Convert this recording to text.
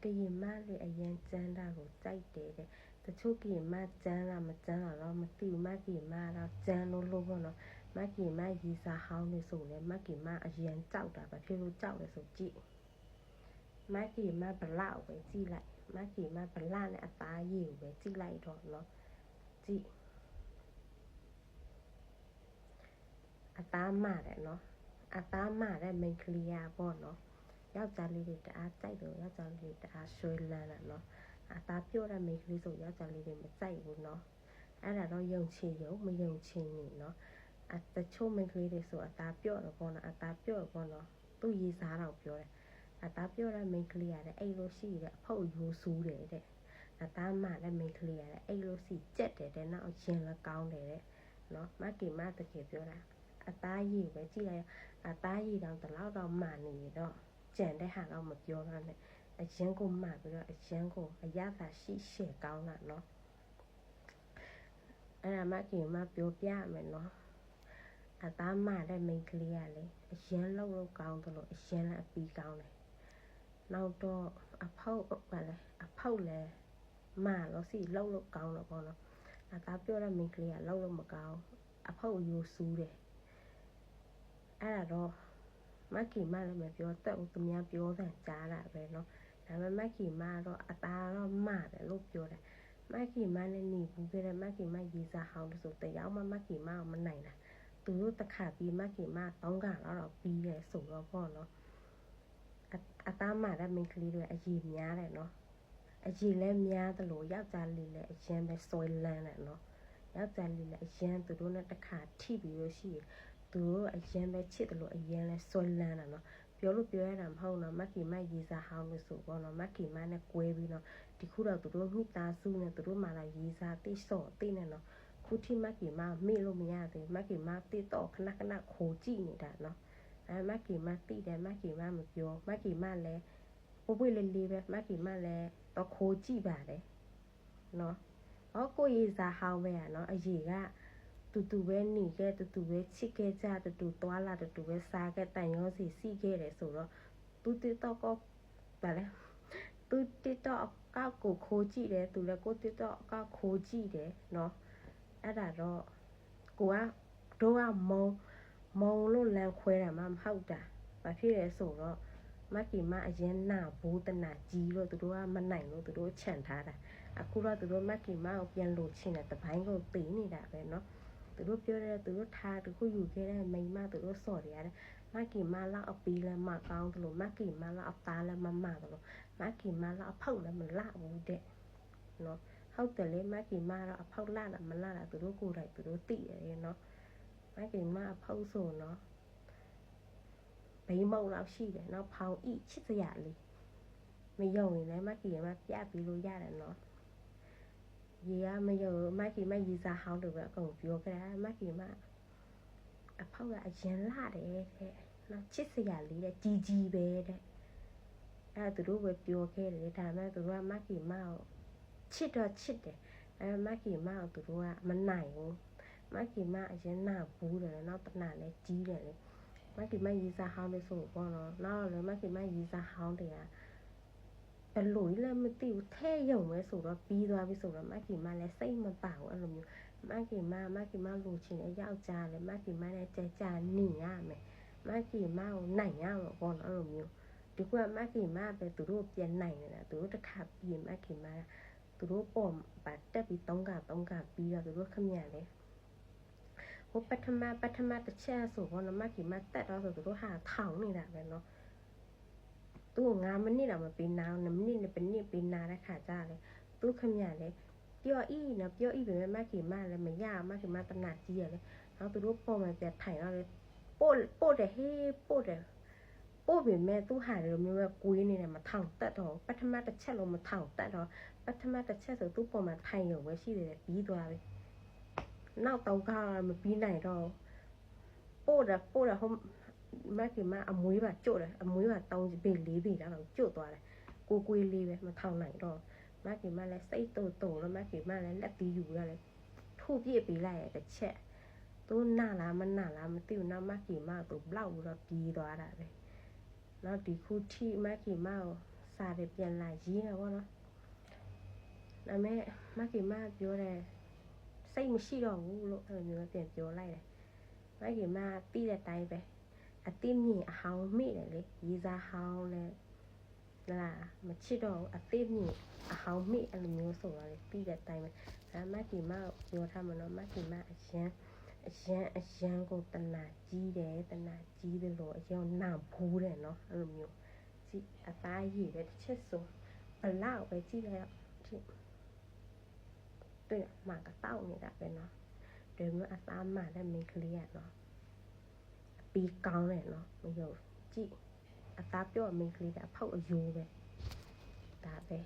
ကရင်မလေးအရင်ကျန်းတာကိုကြိုက်တယ်တဲ့တချို့ကရင်မကျန်းလားမကျန်းလားတော့မသိဘူးမကရင်မတော့ကျန်းလို့ပေါ့နော်မကရင်မရီစာဟောင်းနေဆိုလေမကရင်မအရင်ကြောက်တာဘာဖြစ်လို့ကြောက်လဲဆိုကြည့်မကရင်မဘလောက်ပဲကြည့်လိုက်မကရင်မဘလောက်နဲ့အသားရည်ကိုပဲကြည့်လိုက်တော့နော်ကြည့်အသားမတယ်နော်အသားမတဲ့မိန်ကလေးရပေါ့နော်ယောက်ျားလေးတွေတအားကြိုက်တယ်ယောက်ျားလေးတွေတအားရွှေလန်းတာနော်အသားပြော့တဲ့မိန်းကလေးဆိုယောက်ျားလေးတွေမကြိုက်ဘူးနော်အဲ့ဒါတော့ယုံချင်ရုံမယုံချင်နေနော်တချို့မိန်းကလေးတွေဆိုအသားပြော့တော့ပေါ့နော်အသားပြော့ပေါ့နော်သူ့ရေးစားတော့ပြောတယ်အသားပြော့တဲ့မိန်းကလေးရတယ်အဲ့လိုရှိတယ်အဖုတ်ရိုးစူးတယ်တဲ့အသားမတဲ့မိန်းကလေးရတယ်အဲ့လိုစီကြက်တယ်တဲ့နောက်ရင်လည်းကောင်းတယ်တဲ့နော်မကီမတကယ်ပြောတာအသားရည်ပဲကြည့်လိုက်အသားရည်တောင်တလောက်တော့မှနေတော့ကြံတဲ့ဟာတော့မပြောတော့နဲ့အရင်ကိုမှပြီးတော့အရင်ကိုအရသာရှိရှေ့ကောင်းတာနော်အဲ့ဒါမှကင်မပြောပြမယ်နော်အသားမတဲ့မိန်းကလေးကလေအရင်လောက်ကောင်းတယ်လို့အရင်လည်းအပီးကောင်းတယ်နောက်တော့အဖောက်ပါလေအဖောက်လည်းမလို့စီလောက်ကောင်းတော့ပေါ့နော်အသားပြောတဲ့မိန်းကလေးကလောက်မကောင်းအဖောက်ရိုးစူးတယ်အဲ့ဒါတော့မကီမလည်းမပြောတတ်ဘူးသူများပြောတယ်ကြားတာပဲเนาะဒါပေမဲ့မကီမတော့အသားတော့မတယ်လို့ပြောတယ်မကီမနဲ့နေဘူးခဲ့တဲ့မကီမရေးစားဟောင်းလို့ဆိုတရားမှမကီမကိုမနိုင်တာသူတို့တခါပြီးမကီမ3ခါတော့ပြီးတယ်ဆိုတော့ပေါ့เนาะအသားမတဲ့မိန်းကလေးတွေအကြီးများတယ်เนาะအကြီးလည်းများတယ်လို့ယောက်ျားလေးလည်းအရင်ပဲစွဲလန်းတယ်เนาะယောက်ျားလေးလည်းအရင်သူတို့နဲ့တခါထိပြီးလို့ရှိရင်သူတို့အရင်ပဲချစ်တယ်လို့အရင်လဲဆွဲလန်းတာနော်ပြောလို့ပြောရတာမဟုတ်နော်မကီမရေးစားဟောင်းလို့ဆိုပေါ့နော်မကီမနဲ့ကွဲပြီးနော်ဒီခုတော့သူတို့မိသားစုနဲ့သူတို့မှလာရေးစားတိစော့တိနဲ့နော်ခုထိမကီမမေ့လို့မရသေးမကီမတိတော့ခဏခိုးကြည့်နေတာနော်မကီမတိတယ်မကီမမပြောမကီမလည်းပွေးလေးပဲမကီမလည်းတော့ခိုးကြည့်ပါတယ်နော်ဟောကိုရေးစားဟောင်းပဲอ่ะနော်အရေးကတူပဲနေခဲ့တူပဲချစ်ခဲ့ကြတူသွားလာတူပဲစားခဲ့တန်ရောစီခဲ့တယ်ဆိုတော့သူတစ်တော့ကောဗါလဲသူတစ်တော့ကောက်ကိုခိုးကြည့်တယ်သူလည်းကိုတစ်တော့ကောက်ခိုးကြည့်တယ်နော်အဲ့ဒါတော့ကိုကတို့ကမုံလို့လမ်းခွဲတာမှမဟုတ်တာဘာဖြစ်လဲဆိုတော့မကီမအရင်နာဘူးတနာကြီးလို့သူတို့ကမနိုင်လို့သူတို့ခြံထားတာအခုတော့သူတို့မကီမကိုပြန်လို့ချင်းတဲ့တပိုင်းကိုသိနေတာပဲเนาะသူတို့ပြောတယ်သူတို့ထားသူခုယူခဲ့တဲ့မိန်းမသူတို့စော်ရတယ်မကီမလောက်အပီးလည်းမကောင်းတယ်လို့မကီမလောက်အသားလည်းမမတယ်လို့မကီမလောက်အဖောက်လည်းမလှဘူးတဲ့နော်ဟုတ်တယ်လေမကီမတော့အဖောက်လှတာမလှတာသူတို့ကိုယ်တိုင်သူတို့သိရတယ်နော်မကီမအဖောက်ဆိုနော်ဘိမုံလောက်ရှိတယ်နော်ဖောင်ဤချစ်စရာလေးမယုံရင်လည်းမကီမပြပြီးလို့ရတယ်နော်ရေကမယုံမကီမရေးစားဟောင်းလို့ပဲအကုန်ပြောခဲ့တာမကီမအဖောက်ကအရင်လှတယ်တဲ့နော်ချစ်စရာလေးတဲ့ကြီးပဲတဲ့အဲ့သူတို့ပဲပြောခဲ့တယ်ဒါပေမဲ့သူတို့ကမကီမကိုချစ်တော့ချစ်တယ်မကီမကိုသူတို့ကမနိုင်ဘူးမကီမအရင်နာဘူးတယ်နောက်တနာလည်းကြီးတယ်လေမကီမရေးစားဟောင်းလို့ဆိုပေါ့နော်နောက်လည်းမကီမရေးစားဟောင်းတွေကဘယ်လိုလဲမသိဘူးထဲရုံပဲဆိုတော့ပြီးသွားပြီဆိုတော့မကီမလည်းစိတ်မပါဘူးအဲ့လိုမျိုးမကီမလူချင်းအယောက်ျားလည်းမကီမနဲ့ကြာနေရမယ်မကီမကိုနိုင်ရမှာပေါ့နော်အဲ့လိုမျိုးဒီကွာမကီမပဲသူတို့ပြန်နိုင်နေတာသူတို့တစ်ခါပြီးမကီမသူတို့ပေါ်ပါတက်ပြီး3ကပြီးတော့သူတို့ခမရလေဟိုပထမတစ်ချက်ဆိုဘောနော်မကီမတက်တော့ဆိုသူတို့ဟာထောင်နေတာပဲနော်သူ9မိနစ်တော့မပြီးနာ9မိနစ်နဲ့တစ်နှစ်ပြီးနာတဲ့ခါကြတယ်သူခမရလေပြောဤနော်ပြောဤပဲမကီမလည်းမရမကီမတနာကြီးရလေနောက်သူတို့ပေါ်မှာပြထိုင်တော့လေပို့တယ်ဟေးပို့တယ်ပို့ပေမဲ့သူဟာလိုမျိုးပဲကွေးနေတယ်မထောင်တက်တော့ပထမတစ်ချက်လုံးမထောင်တက်တော့ပထမတစ်ချက်ဆိုသူ့ပေါ်မှာထိုင်ရုံပဲရှိတယ်ပြီးသွားပြီနောက်တော့ကမပြီးနိုင်တော့ပို့တယ်ဟိုမကီမအမွေးပါကြို့တယ်အမွေးပါ3ပေ4ပေတော့ကြို့သွားတယ်ကိုကွေးလေးပဲမထောင်နိုင်တော့မကီမလည်းစိတ်တုံလို့မကီမလည်းလက်ပြီးယူရတယ်ထိုးပြစ်ပေးလိုက်ရတဲ့ချက်သူနာလားမနာလားမသိဘူးနောက်မကီမသူဘလောက်တော့ပြီးသွားတာပဲနောက်ဒီခုထိမကီမကိုစ စာတွေပြန်လာရေးတာပေါ့နော်ဒါပေမဲ့မကီမပြောတယ်စိတ်မရှိတော့ဘူးလို့အဲ့လိုမျိုးပြန်ပြောလိုက်တယ်မကီမပြီးတဲ့အတိုင်းပဲအတိမြင့်အဟောင်းမိတယ်လေရေးစားဟောင်းနဲ့လာမချစ်တော့အတိမြင့်အဟောင်းမိအဲ့လိုမျိုးဆိုတော့လေပြီးတဲ့အတိုင်းပဲဒါမကီမပြောထားမှာနော်မကီမအရန်ကိုတနာကြီးတယ်တနာကြီးတယ်လို့အရင်နာဘူးတယ်နော်အဲ့လိုမျိုးကြည့်အသားရည်ပဲတစ်ချက်ဆိုဘလောက်ပဲကြည့်လိုက်တော့တွေ့မှာကတောက်နေတာပဲနော်ဒီမျိုးအသားမှတဲ့မိန်းကလေးရနော်အပီးကောင်းတယ်နော်မယုံကြည့်အသားပြော့မိန်းကလေးကအဖောက်အယိုးပဲဒါပဲ